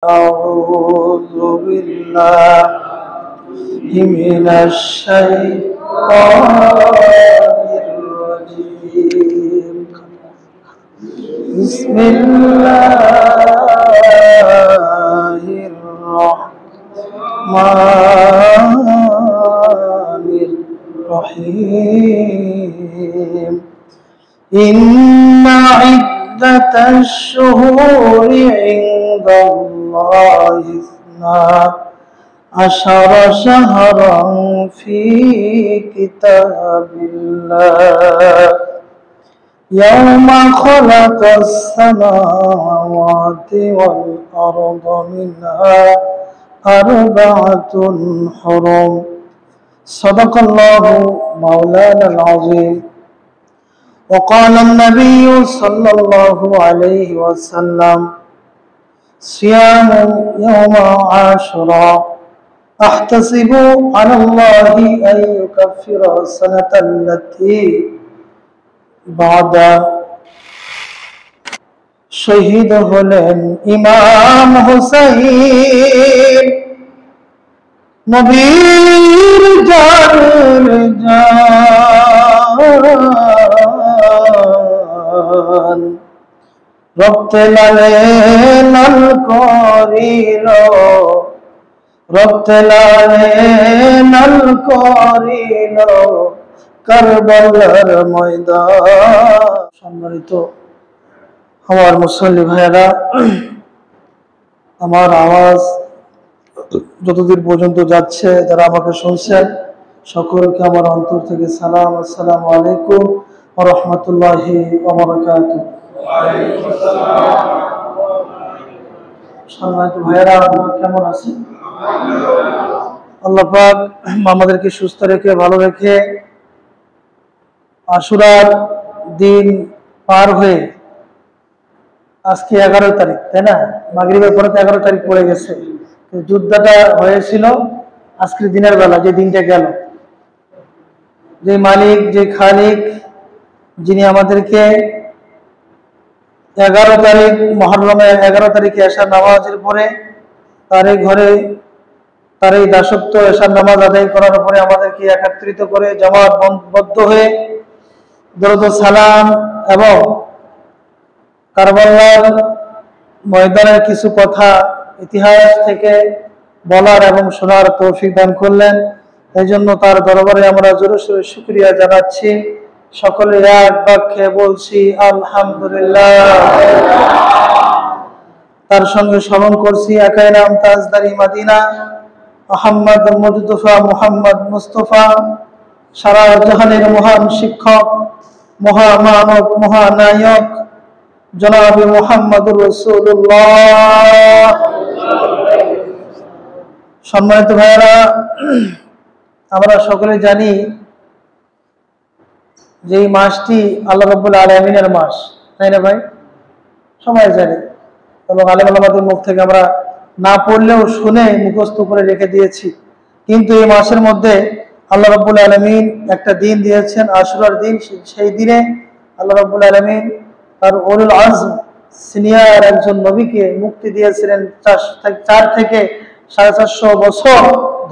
أعوذ بالله من الشيطان الرجيم. بسم الله الرحمن الرحيم. إن عدة الشهور عند الله 12 شهرا في كتاب الله يوم خلق السماوات والأرض منها 4 حرم. صدق الله مولانا العظيم. وقال النبي صلى الله عليه وسلم: صيام يوم عاشوراء أحتسب على الله أن يكفر السنة التي بعد. শহীদ হলেন ইমাম হুসাইন, নবীর জানের জান। রক্তে লালে লাল করিল, রক্তে লালে লাল করিল কারবালার ময়দান। সম্মানিত আমার মুসল্লি ভাইয়েরা, আমার আওয়াজ যতদূর পর্যন্ত যাচ্ছে, যারা আমাকে শুনছেন, সকলকে আমার অন্তর থেকে সালাম। আসসালামু আলাইকুম ওয়া রাহমাতুল্লাহি ওয়া বারাকাতুহু। সম্মানিত ভাইয়েরা, আপনারা কেমন আছেন? আল্লাহ পাক আমাদেরকে সুস্থ রেখে, ভালো রেখে আশুরার দিন পার হয়ে আজকে 11 তারিখ, তাই না? মাগরিবের পরে তো 11 তারিখ পড়ে গেছে। যুদ্ধটা হয়েছিল আজকের দিনের বেলা, যে দিনটা গেল, যে মালিক, যে খালিক, যিনি আমাদেরকে 11 তারিখ মুহররমের 11 তারিখে এশার নামাজের পরে তার এই ঘরে, তার এই দাসত্ব এশার নামাজ আদায় করার পরে আমাদেরকে একত্রিত করে জামাতবদ্ধ হয়ে দরুদ ও সালাম এবং কারবালার ময়দানের কিছু কথা ইতিহাস থেকে বলার এবং শোনার তৌফিক দান করলেন। এই জন্য তার দরবারে আমরা জোরে সোরে শুকরিয়া জানাচ্ছি। সকলে এক বাক্যে বলছি আলহামদুলিল্লাহ। তার সঙ্গে স্মরণ করছি একাই নাম তাজদারি মাদিনা মুহাম্মদ মুজতফা মুহাম্মদ মুস্তফা, সারা জাহানের মহান শিক্ষক, মহামানব, মহানায়ক জনাবে মুহাম্মদুর রাসূলুল্লাহ। সম্মানিত ভাইয়েরা, আমরা সকলে জানি যে এই মাসটি আল্লাহ রাব্বুল আলামিনের মাস, তাই না ভাই? সবাই জানি, এবং আলেম ওলামাদের মুখ থেকে আমরা না পড়লেও শুনে মুখস্থ করে রেখে দিয়েছি। কিন্তু এই মাসের মধ্যে আল্লাহ রাব্বুল আলামিন একটা দিন দিয়েছেন, আশুরার দিন। সেই দিনে আল্লাহ রাব্বুল আলামিন তার উলুল আজম সিনিয়র একজন নবীকে মুক্তি দিয়েছিলেন 4 থেকে 450 বছর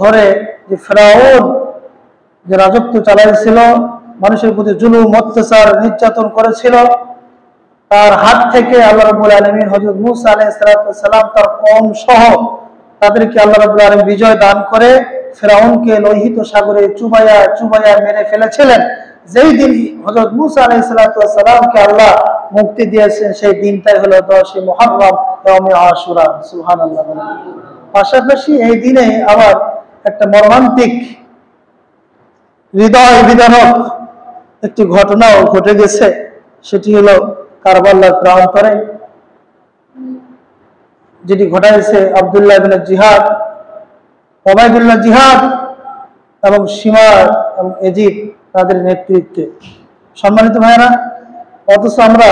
ধরে যে ফেরাউন যে রাজত্ব চালাইছিল, মানুষের প্রতি জুলুম, অত্যাচার, নির্যাতন করেছিল, তার হাত থেকে আল্লাহ রাব্বুল আলামিন হযরত মূসা আলাইহিস সালাম তার কওম সহ তাদেরকে আল্লাহ রাব্বুল আলামিন বিজয় দান করে ফেরাউনকে লোহিত সাগরে চুবাইয়া চুবাইয়া মেরে ফেলেছিলেন। যেই দিন হযরত মূসা আলাইহিস সালামকে আল্লাহ মুক্তি দিয়েছেন, সেই দিনটাই হলো 10 মুহররম, ইয়াউমে আশুরা। সুবহানাল্লাহ। পাশাপাশি এই দিনে আবার একটা মর্মান্তিক, হৃদয় বিদারক একটি ঘটনাও ঘটে গেছে। সেটি হলো কারবালার প্রান্তরে যেটি ঘটাইছে আব্দুল্লাহ ইবনে জিহাদ, ওবাইদুল্লাহ জিহাদ এবং সীমার এবং এজিদ তাদের নেতৃত্বে। সম্মানিত ভাইয়েরা, অথচ আমরা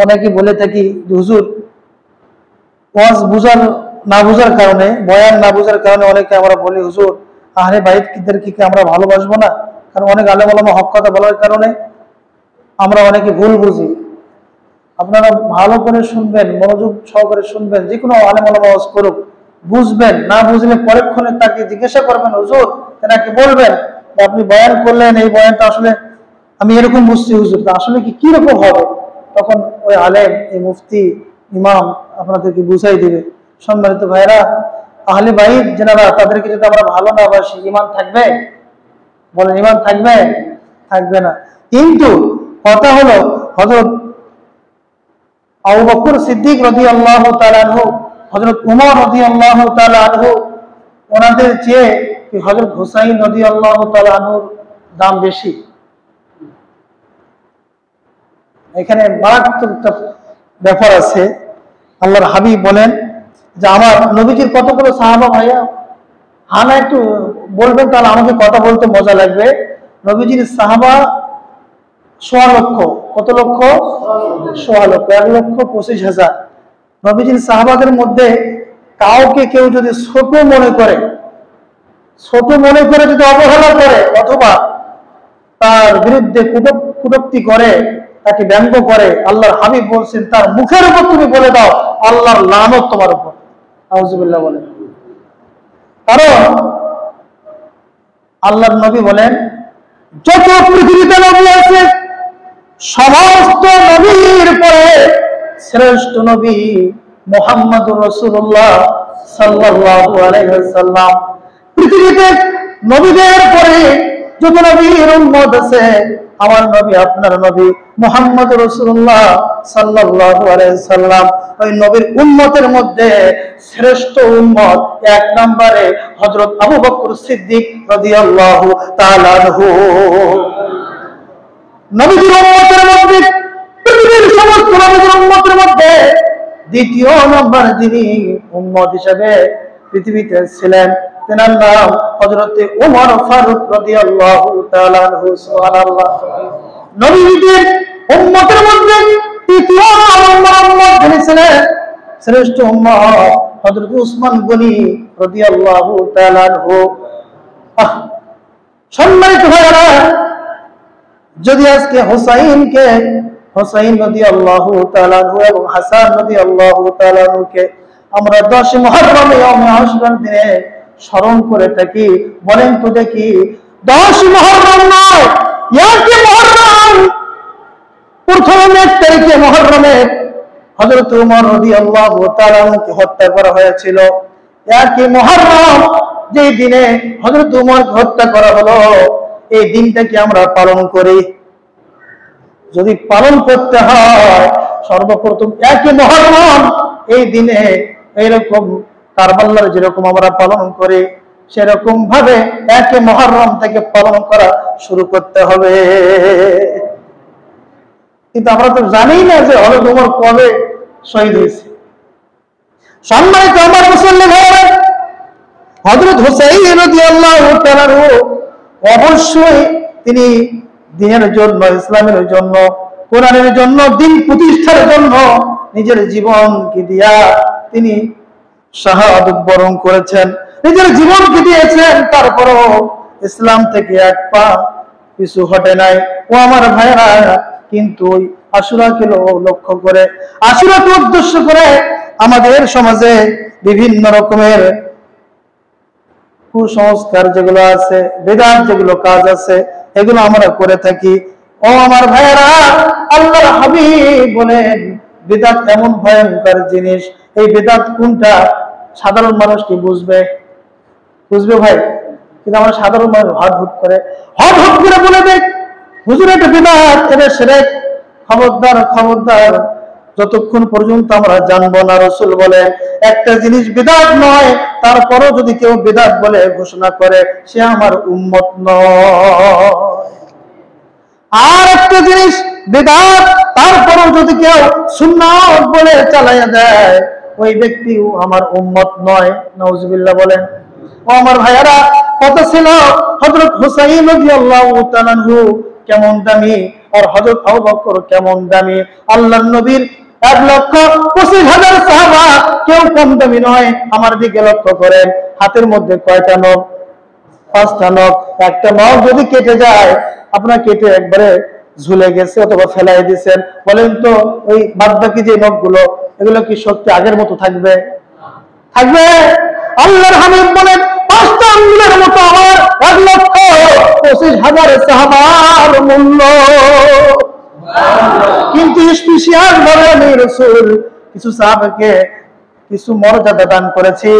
অনেকে বলে থাকি যে হুজুর ওয়াজ না বুঝার কারণে, বয়ান না বুঝার কারণে অনেকে আমরা বলি হুজুর আহলে বাইতদেরকে কি আমরা ভালোবাসবো না? কারণ অনেক আলেম ওলামা হক কথা বলার কারণে আমরা অনেকে ভুল বুঝি। আপনারা ভালো করে শুনবেন, মনোযোগ সহকারে শুনবেন। যে কোনো আলেম ওলামা ওয়াজ করুক, বুঝবেন, না বুঝলে পরক্ষণে তাকে জিজ্ঞাসা করবেন, হুজুর তেনাকে বলবেন যে আপনি বয়ান করলেন, এই বয়ানটা আসলে আমি এরকম বুঝছি হুজুর, তা আসলে কি রকম হবে? তখন ওই আলেম, এই মুফতি, ইমাম আপনাদেরকে বুঝাই দিবে। সম্মানিত ভাইরা, আহলে বাইত যারা, তাদেরকে যদি আমরা ভালো না বাসি, ঈমান থাকবে? বলেন, ঈমান থাকবে? থাকবে না। কিন্তু কথা হলো, হযরত আবু বকর সিদ্দিক রাদিয়াল্লাহু তাআলা আনহু, হযরত উমর রাদিয়াল্লাহু তাআলা আনহু, ওনাদের চেয়ে হযরত হুসাইন রাদিয়াল্লাহু তাআলা আনহুর দাম বেশি। এখানে মারাত্মক একটা ব্যাপার আছে। আল্লাহর হাবিব বলেন যে আমার নবীজির কতগুলো সাহাবা ভাইয়া, হানা একটু বলবেন তাহলে আমাকে কথা বলতে মজা লাগবে। নবীজির সাহাবা ১৬ লক্ষ। কত লক্ষ? ১৬ লক্ষ, ১,২৫,০০০। নবীজির সাহাবাদের মধ্যে কাউকে কেউ যদি ছোট মনে করে যদি অবহেলা করে, অথবা তার বিরুদ্ধে কটূক্তি করে, তাকে ব্যঙ্গ করে, আল্লাহর হাবিব বলছেন তার মুখের উপর তুমি বলে দাও আল্লাহর লানত তোমার উপর। আউযুবিল্লাহ বলেন। কারণ আল্লাহর নবী বলেন যত পৃথিবীতে নবী আছে সমস্ত নবীর পরে শ্রেষ্ঠ নবী মুহাম্মদুর রাসূলুল্লাহ সাল্লাল্লাহু আলাইহি ওয়াসাল্লাম। পৃথিবীতে নবীদের পরে যত নবীর উম্মত আছে, আমার নবী, আপনার নবী মুহাম্মদুর রাসূলুল্লাহ সাল্লাল্লাহু আলাইহি ওয়াসাল্লাম, ওই নবীর উম্মতের মধ্যে শ্রেষ্ঠ উম্মত এক নম্বরে হযরত আবু বকর সিদ্দিক রাদিয়াল্লাহু তাআলা আনহু। নবীর উম্মতের মধ্যে, পৃথিবীর সমস্ত নবীর উম্মতের মধ্যে দ্বিতীয় নম্বর যিনি উম্মত হিসেবে পৃথিবীতে ছিলেন, তেনার নাম হযরত ওমর ফারুক রাদিয়াল্লাহু তাআলা আনহু। সুবহানাল্লাহ। নবীর উম্মতের মধ্যে তৃতীয় নম্বর উম্মত যিনি ছিলেন, শ্রেষ্ঠ উম্মত হযরত উসমান গনি রাদিয়াল্লাহু তাআলা আনহু। সম্মানিত ভাইরা, যদি আজকে হুসাইন রাদিয়াল্লাহু তাআলা আনহু এবং হাসান রাদিয়াল্লাহু তাআলা আনহুকে আমরা 10 মুহররম ইয়াউমে আশুরার দিনে স্মরণ করে থাকি, বলেন তো দেখি 10 মুহররম নয়, 1 মুহররম, প্রথম 1 তারিখে মুহররমে হযরত ওমর রাদিয়াল্লাহু তাআলা আনহুকে হত্যা করা হয়েছিল। 1 মুহররম যে দিনে হযরত ওমরকে হত্যা করা হলো, এই দিনটাকে আমরা পালন করি। যদি পালন করতে হয় সর্বপ্রথম 1 মুহররম এই দিনে এইরকম কারবালার যেরকম আমরা পালন করি, সেরকম ভাবে 1 মুহররম থেকে পালন করা শুরু করতে হবে। কিন্তু আমরা তো জানি না যে হযরত ওমর কবে শহীদ হয়েছে। সম্মানিত আমার মুসলিম ভাইরা, হযরত হুসাইন রাদিয়াল্লাহু তাআলা অবশ্যই তিনি দ্বীনের জন্য, ইসলামের জন্য, কোরআনের জন্য, দ্বীন প্রতিষ্ঠার জন্য নিজের জীবনকে দিয়া তিনি শাহাদাত বরণ করেছেন, নিজের জীবনকে দিয়েছেন। তারপরও ইসলাম থেকে 1 পা পিছু হটে নাই। ও আমার ভাইরা, কিন্তু ওই আশুরাকে লক্ষ্য করে, আশুরাকে উদ্দেশ্য করে আমাদের সমাজে বিভিন্ন রকমের কুসংস্কার যেগুলো আছে, বেদাত যেগুলো কাজ আছে, এগুলো আমরা করে থাকি। ও আমার ভাইয়েরা, আল্লাহর হাবিব বলেন বেদাত এমন ভয়ঙ্কর জিনিস, এই বেদাত কোনটা সাধারণ মানুষ কি বুঝবে ভাই? কিন্তু আমরা সাধারণ মানুষ হট করে বলে দেখ হুজুর এটা বেদাত, এটা শিরক। খবরদার, যতক্ষণ পর্যন্ত আমরা জানবো না রাসূল বলে একটা জিনিস বিদআত নয়, তারপরও যদি কেউ বিদআত বলে ঘোষণা করে সে আমার উম্মত নয়। আর একটা জিনিস বিদআত, তারপরও যদি কেউ সুন্নাত বলে চালাইয়া দেয়, ওই ব্যক্তিও আমার উম্মত নয়। নাউজুবিল্লাহ বলেন। ও আমার ভাইয়ারা, কত ছিল হযরত হুসাইন রাদিয়াল্লাহু তাআলা আনহু কেমন দামি, আর হযরত আবু বকর কেমন দামি। আল্লাহর নবীর 1,25,000 সাহাবা কেউ কম দামি নয়। আমার দিকে লক্ষ্য করেন, হাতের মধ্যে কয়টা নখ? 5টা নখ। একটা নখ যদি কেটে যায়, আপনার কেটে একবারে ঝুলে গেছে অথবা ফেলাই দিয়েছেন। বলেন তো ওই বাদবাকি যে নখগুলো, এগুলো কি সত্যি আগের মতো থাকবে? থাকবে? আল্লাহর হাবিব বলেন 5টা আঙ্গুলের মতো আমার 1,25,000 সাহাবার মূল্য। কিন্তু স্পেশাল ভাবে আমি রাসূল কিছু সাহাবাকে কিছু মর্যাদা দান করেছি,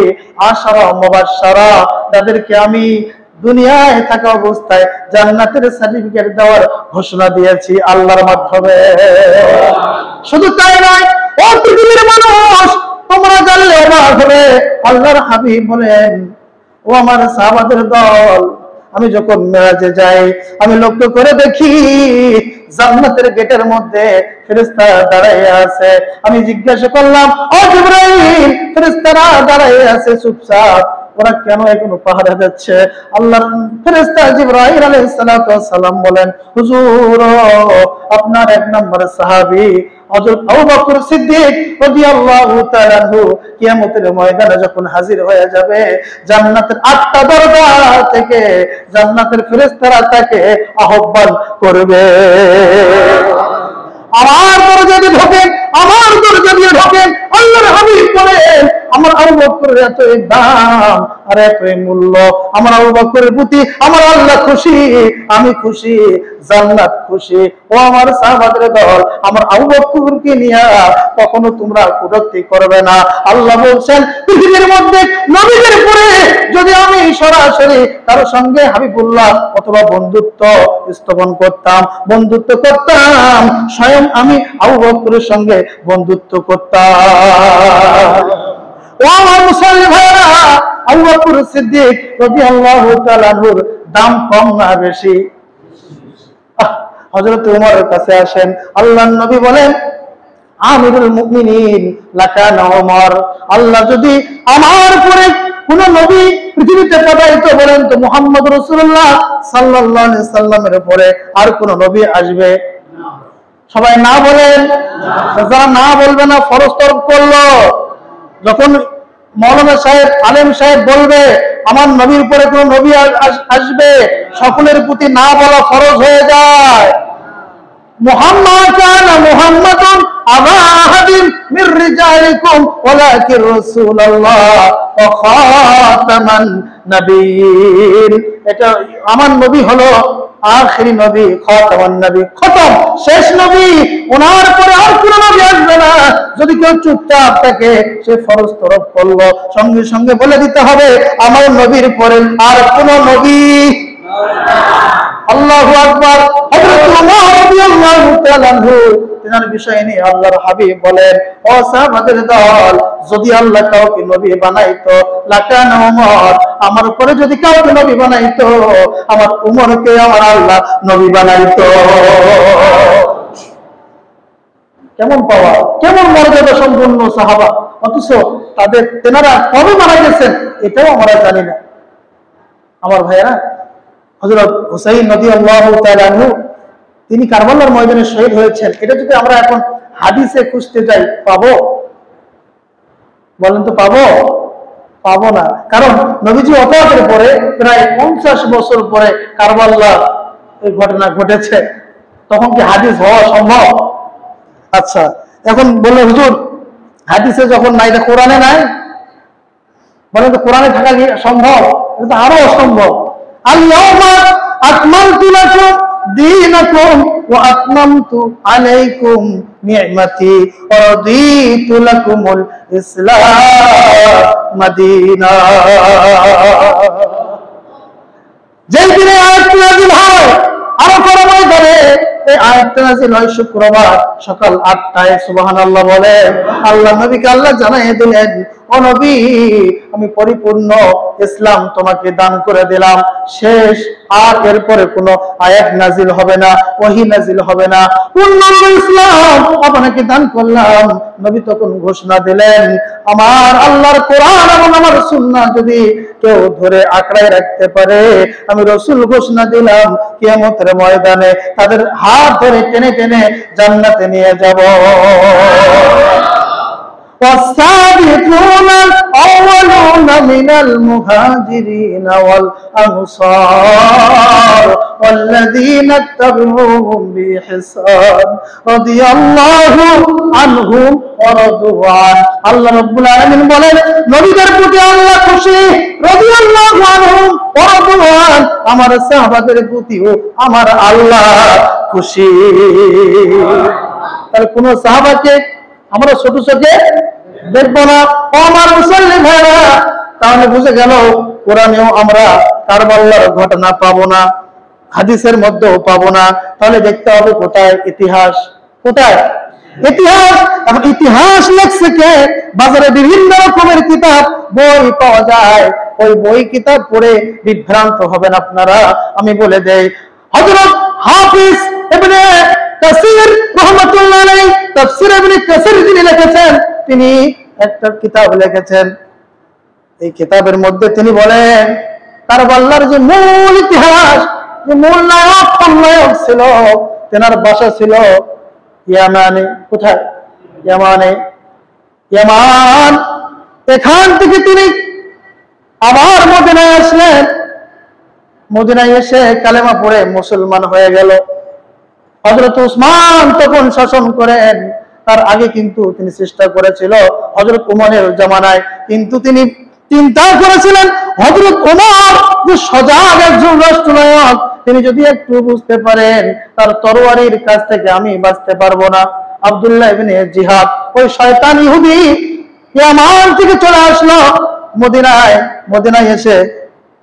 আশারা মুবাশশারা, তাদেরকে আমি দুনিয়ায় থাকা অবস্থায় জান্নাতের সার্টিফিকেট দেওয়ার ঘোষণা দিয়েছি আল্লাহর মাধ্যমে। শুধু তাই নয়, ও পৃথিবীর মানুষ, তোমরা জানলে অবাক হবে, আল্লাহর হাবিব বলেন, ও আমার সাহাবাদের দল, আমি যখন মেরাজে যাই আমি লক্ষ্য করে দেখি জান্নাতের গেটের মধ্যে ফেরেশতা দাঁড়ায় আছে। আমি জিজ্ঞাসা করলাম, ও জিবরাইল, ফেরেশতারা দাঁড়ায় আছে চুপচাপ, ওরা কেন এখনো পাহারা দিচ্ছে? আল্লাহর ফেরেশতা জিবরাইল আলাইহিস সালাতু ওয়াস সালাম বলেন, হুজুর, আপনার 1 নম্বর সাহাবী হযরত আবু বকর সিদ্দিক রাদিয়াল্লাহু তাআলা আনহু কিয়ামতের ময়দানে যখন হাজির হয়ে যাবে, জান্নাতের 8টা দরজা থেকে জান্নাতের ফেরেশতারা তাকে আহ্বান করবে। আমার দরজা দিয়ে ঢোকেন, আমার দরজা দিয়ে ঢোকেন। আল্লাহর হাবিব বলেন, আমার আবু বকরের এত দাম আর এত মূল্য, আমার আবু বকরের প্রতি আমার আল্লাহ খুশি, আমি খুশি, জান্নাত খুশি। ও আমার সাহাবাদের দল, আমার আবু বকরকে নিয়ে কখনো তোমরা কটূক্তি করবে না। আল্লাহ বলছেন, পৃথিবীর মধ্যে নবীদের পরে যদি আমি সরাসরি কারো সঙ্গে হাবিবুল্লাহ অথবা বন্ধুত্ব স্থাপন করতাম, বন্ধুত্ব করতাম, স্বয়ং আমি আবু বকরের সঙ্গে বন্ধুত্ব করতাম। ও আমার মুসলিম ভাইরা, আবু বকর সিদ্দিক রাদিয়াল্লাহু তাআলা আনহুর দাম কম না বেশি? হযরত ওমরের কাছে আসেন, আল্লাহর নবী বলেন, আমিরুল মুমিনিন লাকানা ওমর, আল্লাহ যদি আমার পরে কোন নবী পৃথিবীতে পাঠাইতো, বলেন তো মুহাম্মদ রাসূলুল্লাহ সাল্লাল্লাহু আলাইহি সাল্লামের পরে আর কোন নবী আসবে? সবাই না বলেন। যারা না বলবে না ফরজ তরক করলো। যখন মৌলানা সাহেব, আলেম সাহেব বলবে আমার নবীর পরে কোন নবী আসবে, সকলের প্রতি না বলা ফরজ হয়ে যায়। মুহাম্মাদ কানা মুহাম্মাদুন আবা আহাদিন মির রিজালিকুম ওয়ালাকিন রাসূলুল্লাহ ওয়া খাতামান নবিয়্যিন। এটা আমার নবী হলো আখিরি নবী, খাতামান নবী, খতম, শেষ নবী, ওনার পরে আর কোন নবী আসবে না। যদি কেউ চুপচাপ থাকে সে ফরজ তরক করলো, সঙ্গে সঙ্গে বলে দিতে হবে আমার নবীর পরে আর কোন নবী। আল্লাহু আকবার। হযরত ওমর রাদিয়াল্লাহু তাআলা আনহু তিনার বিষয় নিয়ে আল্লাহর হাবিব বলেন, ও সাহাবাদের দল, যদি আল্লাহ কাউকে নবী বানাইতো লাকানা ওমর, আমার উপরে যদি কাউকে নবী বানাইতো আমার উমরকে আমার আল্লাহ নবী বানাইতো। কেমন পাওয়া, কেমন মর্যাদা সম্পন্ন সাহাবা, অথচ তাদের তেনারা কবে মারা গেছেন এটাও আমরা জানি না। আমার ভাইয়েরা, হযরত হুসাইন রাদিয়াল্লাহু তাআলা আনহু তিনি কারবালার ময়দানে শহীদ হয়েছেন। এটা যদি আমরা এখন হাদিসে খুঁজতে যাই পাবো? বলেন তো পাবো? পাবো না। কারণ নবীজি ওফাতের পরে প্রায় 50 বছর পরে কারবালা এই ঘটনা ঘটেছে। তখন কি হাদিস হওয়া সম্ভব? আচ্ছা, এখন বললে হুজুর হাদিসে যখন নাই, এটা কোরআনে নাই, বলেন তো কোরআনে থাকা কি সম্ভব? এটা তো আরো অসম্ভব। আল-ইয়াউমা আকমালতু লাকুম দীনাকুম ওয়া আতমামতু আলাইকুম নি'মাতি ওয়া রাদিতু লাকুমুল ইসলাম মাদিনা। যেই দিনে আয়াত নাযিল হয় আরাফার ময়দানে, এই আয়াতটা নাযিল হয় শুক্রবার সকাল 8টায়। সুবহানাল্লাহ বলেন। আল্লাহ নবীকে আল্লাহ জানাইয়ে দিলেন, ও নবী, আমি পরিপূর্ণ ইসলাম তোমাকে দান করে দিলাম, শেষ, আর এরপরে কোনো আয়াত নাযিল হবে না, ওহী নাযিল হবে না, পূর্ণাঙ্গ ইসলাম আপনাকে দান করলাম। নবী তখন ঘোষণা দিলেন, আমার আল্লাহর কোরআন এবং আমার সুন্নাহ যদি কেউ ধরে আঁকড়ায় রাখতে পারে, আমি রাসূল ঘোষণা দিলাম কিয়ামতের ময়দানে তাদের হাত ধরে টেনে টেনে জান্নাতে নিয়ে যাব। والسابقون الأولون মিনাল মুহাজিরিনা ওয়াল আনসার ওয়াল্লাযীনা তাবিউহুম বিইহসান রাদিয়াল্লাহু আনহুম ওয়া রাদু আন। আল্লাহ রাব্বুল আলামিন বলেন, নবীদের প্রতি আল্লাহ খুশি, রাদিয়াল্লাহু আনহুম ওয়া রাদু আন, আমার সাহাবাদের প্রতিও আমার আল্লাহ খুশি। তাহলে কোন সাহাবাকে আমরা ছোট চোখে দেখবো না। ও আমার মুসল্লি ভাইরা, তাহলে বুঝে গেল কোরআনেও আমরা কারবালার ঘটনা পাবো না, হাদিসের মধ্যেও পাবো না। তাহলে দেখতে হবে কোথায় ইতিহাস, কোথায় ইতিহাস। এখন ইতিহাস লেখছে কে? বাজারে বিভিন্ন রকমের কিতাব বই পাওয়া যায়, ওই বই কিতাব পড়ে বিভ্রান্ত হবেন আপনারা। আমি বলে দেই, হযরত হাফিজ ইবনে কাসির রাহমাতুল্লাহ আলাইহি তাফসীর ইবনে কাসির যিনি লিখেছেন, তিনি একটা কিতাব লিখেছেন। এই কিতাবের মধ্যে তিনি বলেন, কারবালার যে মূল ইতিহাস, যে মূল নায়ক খলনায়ক ছিল, তেনার বাসা ছিল ইয়ামানে। কোথায়? ইয়ামানে। ইয়ামান, এখান থেকে তিনি আবার মদিনায় আসলেন। মদিনায় এসে কালেমা পড়ে মুসলমান হয়ে গেল। হযরত উসমান তখন শাসন করেন, তার আগে কিন্তু তিনি চেষ্টা করেছিল হযরত ওমরের জামানায়, কিন্তু তিনি চিন্তা করেছিলেন হযরত ওমর যে সজাগ একজন রাষ্ট্রনায়ক, তিনি যদি একটু বুঝতে পারেন তার তরবারির কাছ থেকে আমি বাঁচতে পারবো না। আব্দুল্লাহ ইবনে জিহাদ, ওই শয়তান ইহুদি ইয়ামান থেকে চলে আসলো মদিনায়। মদিনায় এসে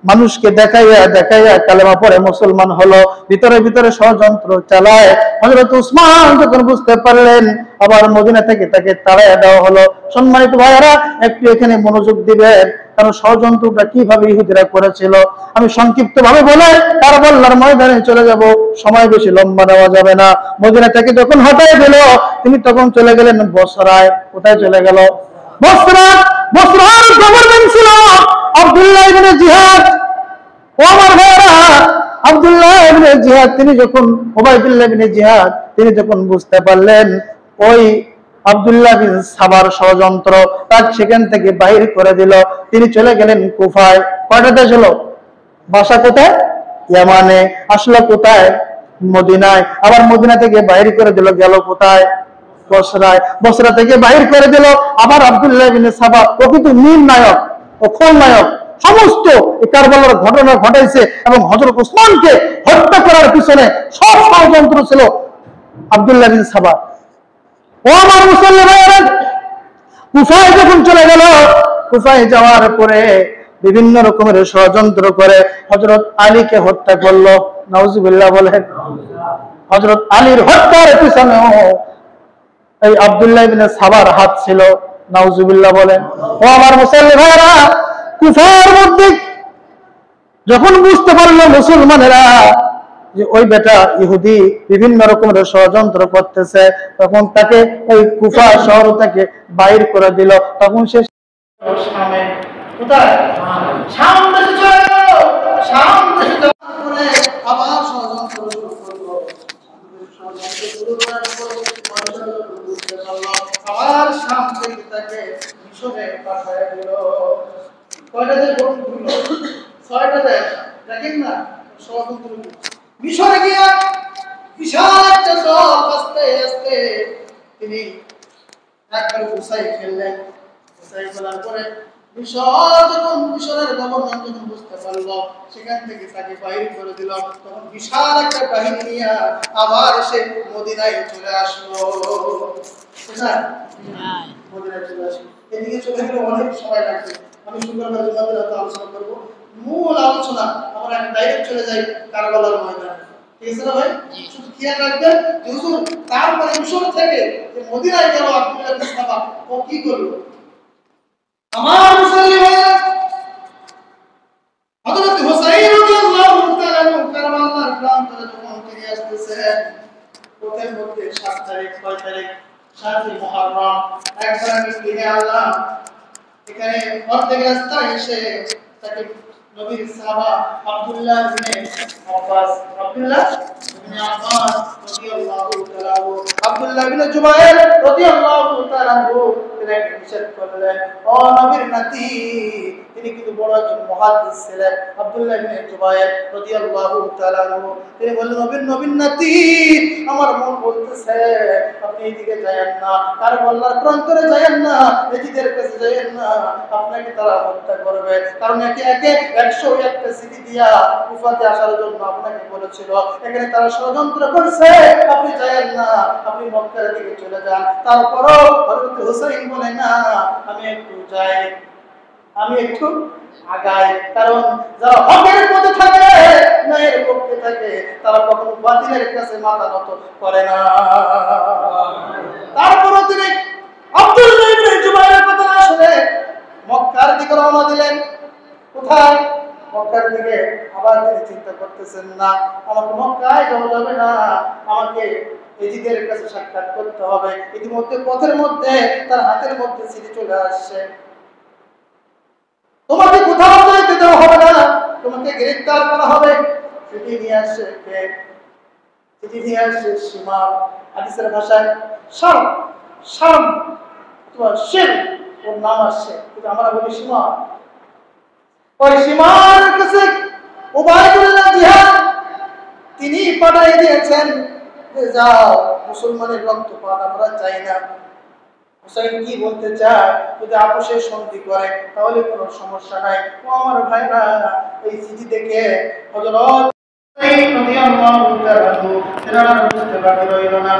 মানুষকে দেখাইয়া দেখাইয়া কালেমা পড়ে মুসলমান হলো, ভিতরে ভিতরে ষড়যন্ত্র চালায়। হযরত উসমান যখন বুঝতে পারলেন, আবার মদিনা থেকে তাকে তাড়াইয়া দেওয়া হলো। সম্মানিত ভাইয়েরা, একটু এখানে মনোযোগ দিবেন, কারণ ষড়যন্ত্রটা কিভাবে ইহুদিরা করেছিল আমি সংক্ষিপ্ত ভাবে বলে কারবালার ময়দানে চলে যাব, সময় বেশি লম্বা নেওয়া যাবে না। মদিনা থেকে যখন হটাই দিল, তিনি তখন চলে গেলেন বসরায়। কোথায় চলে গেল? বসরা। বসরার গভর্নমেন্ট ছিল আব্দুল্লাহ ইবনে জিহাদ। ও আমার ভাইরা, আব্দুল্লাহ ইবনে জিহাদ তিনি যখন, উবাইদুল্লাহ ইবনে জিহাদ তিনি যখন বুঝতে পারলেন ওই আব্দুল্লাহ বিন সাবার ষড়যন্ত্র, তার সেখান থেকে বাইর করে দিল, তিনি চলে গেলেন কুফায়। কয়টা দেশ হলো? বাসা কোথায়? ইয়ামানে। আসলো কোথায়? মদিনায়। আবার মদিনা থেকে বাইর করে দিল, গেল কোথায়? বসরায়। বসরা থেকে বাইর করে দিল। আবার আব্দুল্লাহ বিন সাবা, প্রকৃত নির্ণায়ক ও খলনায়ক, সমস্ত কারবালার ঘটনা ঘটাইছে, এবং হযরত উসমানকে হত্যা করার পিছনে সব ষড়যন্ত্র ছিল আব্দুল্লাহ বিন সাবা। ও আমার মুসল্লি ভাইয়েরা, কুফায় যখন চলে গেল, কুফায় যাওয়ার পরে বিভিন্ন রকমের ষড়যন্ত্র করে হযরত আলীকে হত্যা করলো। নাউজুবিল্লাহ বলেন। হযরত আলীর হত্যার পিছনেও এই আব্দুল্লাহ ইবনে সাবার হাত ছিল। নাউজুবিল্লাহ বলেন। ও আমার মুসল্লি ভাইয়েরা, কুফার মধ্যে যখন বুঝতে পারলো মুসলমানেরা যে ওই বেটা ইহুদি বিভিন্ন রকমের ষড়যন্ত্র করতেছে, তখন তাকে ওই কুফা শহর থেকে বাইর করে দিল। তখন সে শামে, কোথায়? শাম দেশে চলে গেল। শাম দেশে যাওয়ার পরে আবার ষড়যন্ত্র শুরু করলো। আবার শাম থেকে তাকে মিশরে পাঠায় দিল। কয়টা দেশ গঠন করলো? 6টা দেশ। দেখেন না ষড়যন্ত্র। মিশরে গিয়া বিশাল একটা দল আস্তে আস্তে তিনি একবার গুছাই ফেললেন। গুছাই ফেলার পরে মিশরের গভর্নর যখন বুঝতে পারলো, সেখান থেকে তাকে বাইরে করে দিল। তখন বিশাল একটা বাহিনী নিয়ে আবার এসে মদিনায় চলে আসলো। মদিনায় চলে আসলো। এদিকে চলে গেলে অনেক সময় লাগবে। আমি শুক্রবার জুমাতে রাতে আলোচনা করবো। মূল আলোচনা আমরা ডাইরেক্ট চলে যাই কারবালার ময়দানে। ঠিক আছে না ভাই? শুধু খেয়াল রাখবেন যে হুজুর তারপরে মিশর থেকে যে মদিনায় গেল আব্দুল্লাহ বিন সাবা, ও কি করলো? আমার মুসল্লি ভাইরা, হযরত হুসাইন রাদিয়াল্লাহু তাআলা কারবালার প্রান্তরে যখন ফিরে আসতেছেন, পথের মধ্যে 7 তারিখ 6 তারিখ 7 মুহররম একবার আমি দিনে আল্লাহ এখানে অর্ধেক রাস্তা এসে তাকে নবীর সাহাবা আব্দুল্লাহ ইবনে আব্বাস আব্বাস রাদিয়াল্লাহু তাআলা আব্দুল্লাহ ইবনে জুবায়ের রাদিয়াল্লাহু তাআলা তিনি নিষেধ করলেন, ও নবীর নাতি, তিনি কিন্তু বড় একজন মুহাদ্দিস ছিলেন আব্দুল্লাহ ইবনে জুবায়ের রাদিয়াল্লাহু তাআলা, তিনি বললেন, নবীর নাতি, আমার মন বলতেছে আপনি এদিকে যায়েন না, তার বলার প্রান্তরে যায়েন না, এজিদের কাছে যায়েন না, আপনাকে তারা হত্যা করবে, কারণ একে একে 101টা সিটি দিয়া কুফাতে আসার জন্য আপনাকে বলেছিল, এখানে তারা ষড়যন্ত্র করছে, আপনি যায়েন না, আপনি মক্কার দিকে চলে যান। তারপরও হযরত হুসাইন বলে, না, আমি একটু যাই, আমি একটু আগাই, কারণ যারা হকের পথে থাকে, ন্যায়ের পক্ষে থাকে, তারা কখনো বাতিলের কাছে মাথা নত করে না। তারপরও তিনি আব্দুল্লাহ ইবনে জুবায়েরের কথা না শুনে মক্কার দিকে রওনা দিলেন। কোথায়? মক্কার দিকে। আবার তিনি চিন্তা করতেছেন, না, আমাকে মক্কায় যাওয়া যাবে না, আমাকে এজিদের কাছে সাক্ষাৎ করতে হবে। ইতিমধ্যে পথের মধ্যে তার হাতের মধ্যে চিঠি চলে আসছে, তোমাকে কোথাও যাইতে দেওয়া হবে না, তোমাকে গ্রেফতার করা হবে। চিঠি নিয়ে আসছে কে? চিঠি নিয়ে আসছে সীমা, হাদিসের ভাষায় শাম, শাম অথবা শেম, ওর নাম আসছে, কিন্তু আমরা বলি সীমা। ওই সীমার কাছে উবাইদুল্লাহ জিহাদ তিনি পাঠিয়ে দিয়েছেন যে যাও, মুসলমানের রক্তপাত আমরা চাই না। হুসাইন কি বলতে চায়, যদি আপোষে সন্ধি করে তাহলে কোনো সমস্যা নাই। ও আমার ভাইরা, এই চিঠি দেখে হযরত হুসাইন রাদিয়াল্লাহু তাআলা তেনারা বুঝতে বাকি রইল না।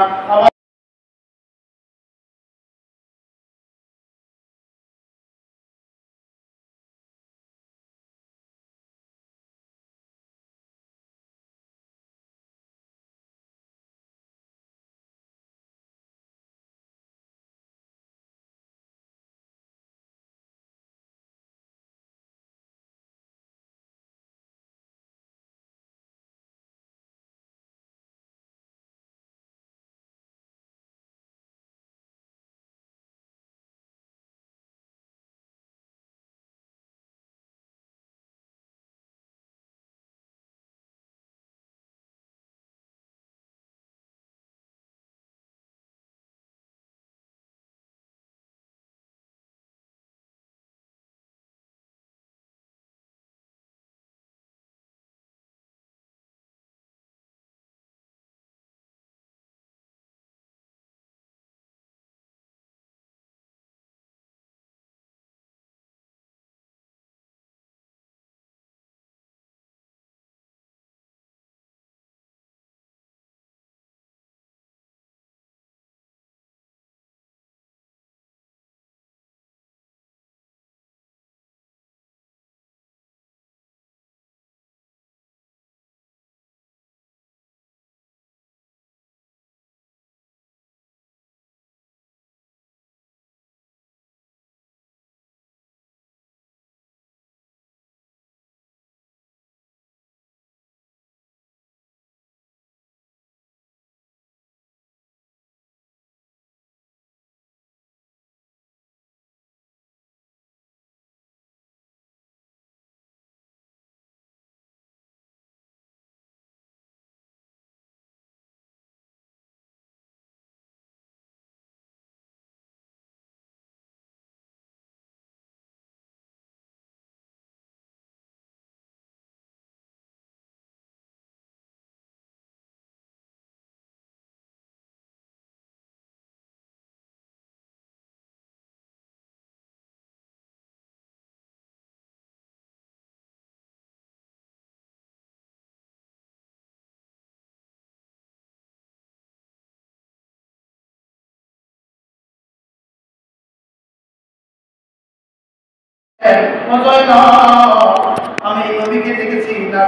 আমি নবীকে দেখেছি না।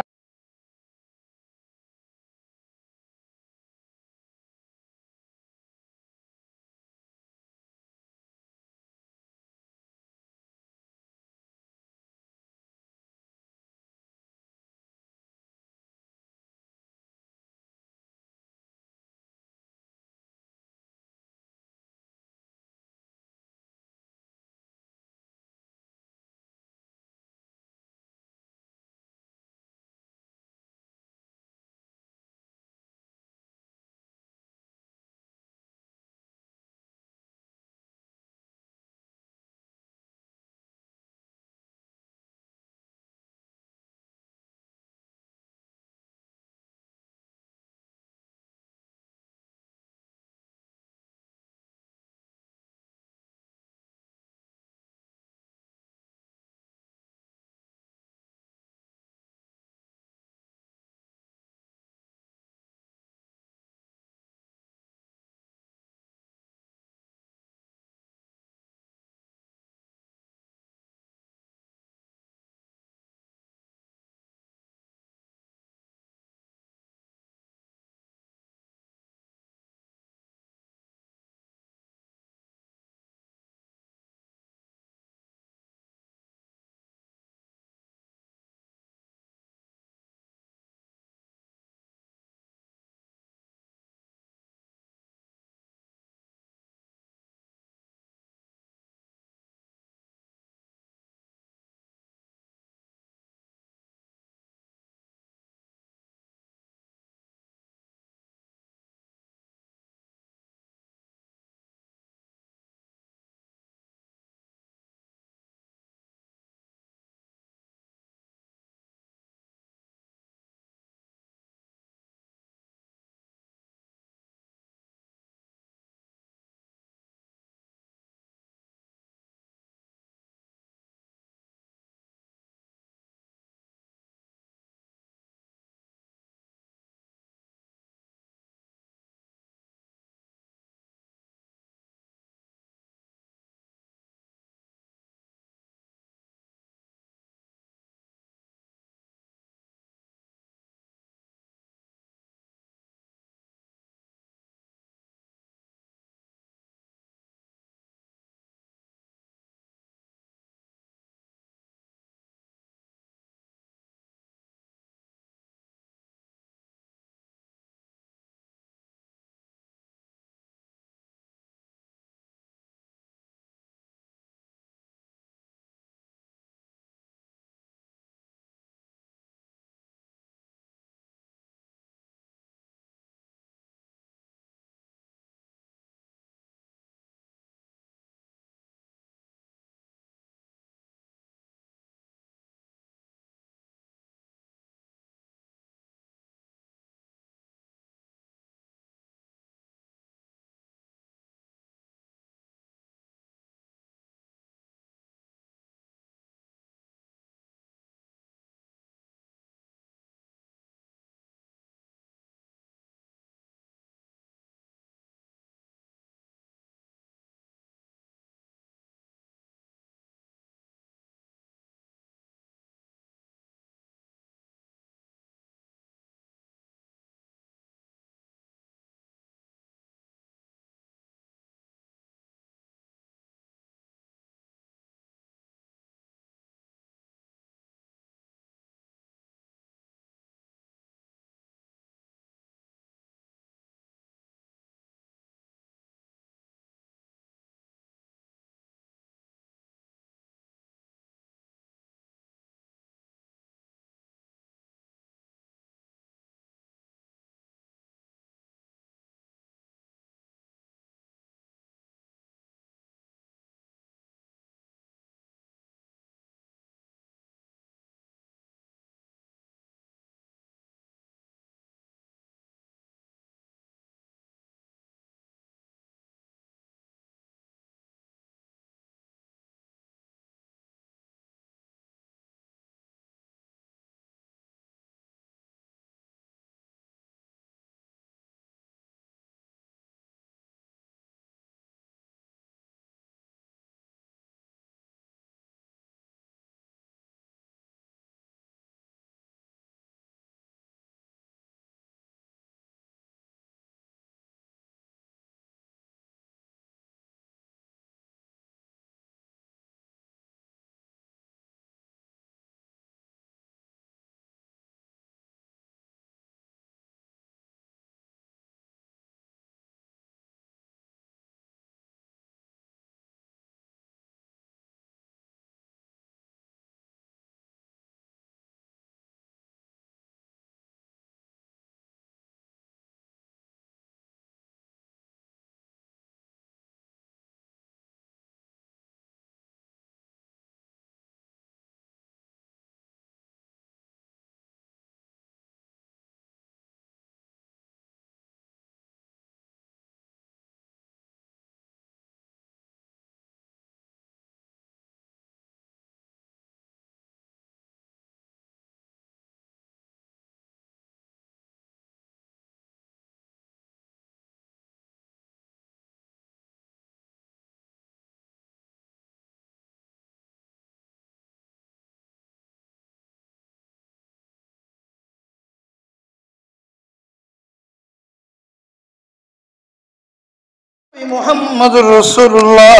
মুহাম্মদুর রাসূলুল্লাহ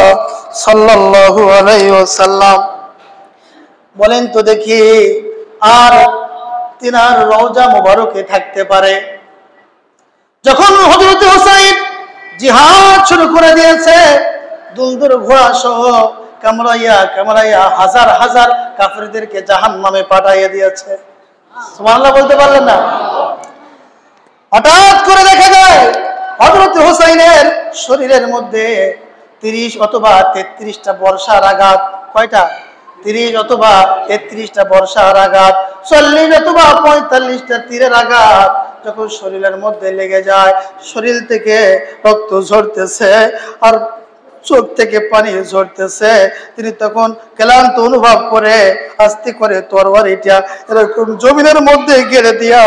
সাল্লাল্লাহু আলাইহি ওয়াসাল্লাম বলেন তো দেখি, আর তিনার রওজা মোবারকে থাকতে পারে? যখন হযরত হুসাইন জিহাদ শুরু করে দিয়েছে, দুলদুল ঘোড়া সহ কামড়াইয়া হাজার হাজার কাফিরদেরকে জাহান্নামে পাঠিয়ে দিয়েছে। সুবহানাল্লাহ বলতে পারলেন না? হঠাৎ করে দেখা যায় হযরত হুসাইনের শরীরের মধ্যে 30 অথবা 33টা বর্ষার আঘাত। কয়টা? 30 অথবা 33টা বর্ষার আঘাত, 40 অথবা 45টা তীরের আঘাত যখন শরীরের মধ্যে লেগে যায়, শরীর থেকে রক্ত ঝরতেছে আর চোখ থেকে পানি ঝরতেছে। তিনি তখন ক্লান্ত অনুভব করে আস্তে করে তরবারিটা এরকম জমিনের মধ্যে গেড়ে দিয়া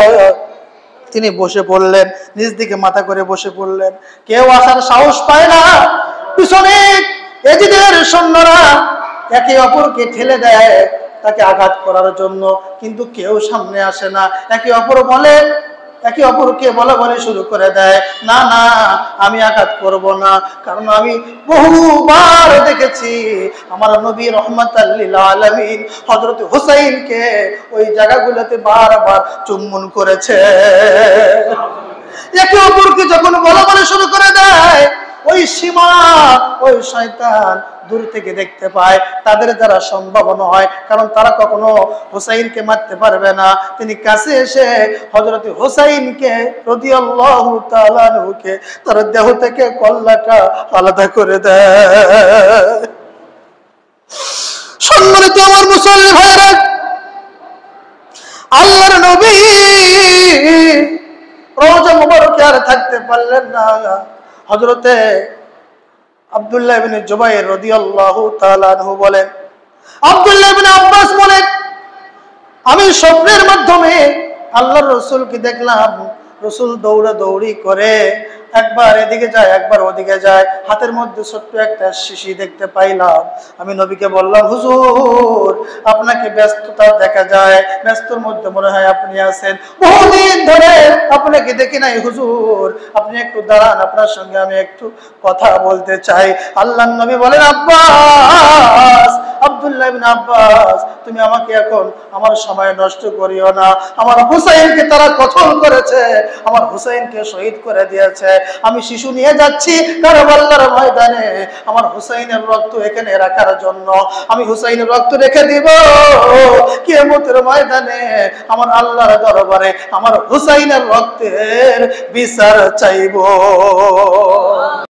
তিনি বসে পড়লেন, নিজ দিকে মাথা করে বসে পড়লেন। কেউ আসার সাহস পায় না। পিছনে এজিদের সৈন্যরা একে অপরকে ঠেলে দেয় তাকে আঘাত করার জন্য, কিন্তু কেউ সামনে আসে না। একে অপরকে বলা বলে শুরু করে দেয়, না না আমি আঘাত করব না, কারণ আমি বহুবার দেখেছি আমার নবী রহমাতাল লিল আলামিন হযরত হুসাইনকে ওই জায়গাগুলোতে বারবার চুম্বন করেছে। একে অপরকে যখন বলা বলে শুরু করে দেয়, ওই সীমা ওই শয়তান দূর থেকে দেখতে পায় তাদের দ্বারা সম্ভব নয়, কারণ তারা কখনো হুসাইনকে মারতে পারবে না। তিনি কাছে এসে হযরত হুসাইনকে রাদিয়াল্লাহু তাআলা আনহুকে তার দেহ থেকে কল্লাটা আলাদা করে দেয়। সম্মানিত আমার মুসলিম ভাইরা, আল্লাহর নবী রওজা মুবারকে আর থাকতে পারলেন না। হযরতে আব্দুল্লাহ ইবনে জুবাইর রাদিয়াল্লাহু তাআলা আনহু বলেন, আব্দুল্লাহ ইবনে আব্বাস বলেন, আমি স্বপ্নের মাধ্যমে আল্লাহর রাসূলকে দেখলাম। রাসূল দৌড়াদৌড়ি করে একবার এদিকে যায় একবার ওদিকে যায়, হাতের মধ্যে ছোট্ট একটা শিশি দেখতে পাইলাম। আমি নবীকে বললাম, হুজুর আপনাকে ব্যস্ততা দেখা যায়, ব্যস্তর মধ্যে মনে হয় আপনি আছেন, বহুদিন ধরে আপনাকে দেখি নাই হুজুর, আপনি একটু দাঁড়ান, আপনার সঙ্গে আমি একটু কথা বলতে চাই। আল্লাহর নবী বলেন, আব্বাস, আব্দুল্লাহ ইবনে আব্বাস, তুমি আমাকে এখন আমার সময় নষ্ট করিও না। আমার হুসাইনকে তারা কতল করেছে, আমার হুসাইনকে শহীদ করে দিয়েছে। আমি শিশু নিয়ে যাচ্ছি কারবালার ময়দানে আমার হুসাইনের রক্ত এখানে রাখার জন্য। আমি হুসাইনের রক্ত রেখে দিব কিয়ামতের ময়দানে আমার আল্লাহর দরবারে আমার হুসাইনের রক্তের বিচার চাইবো।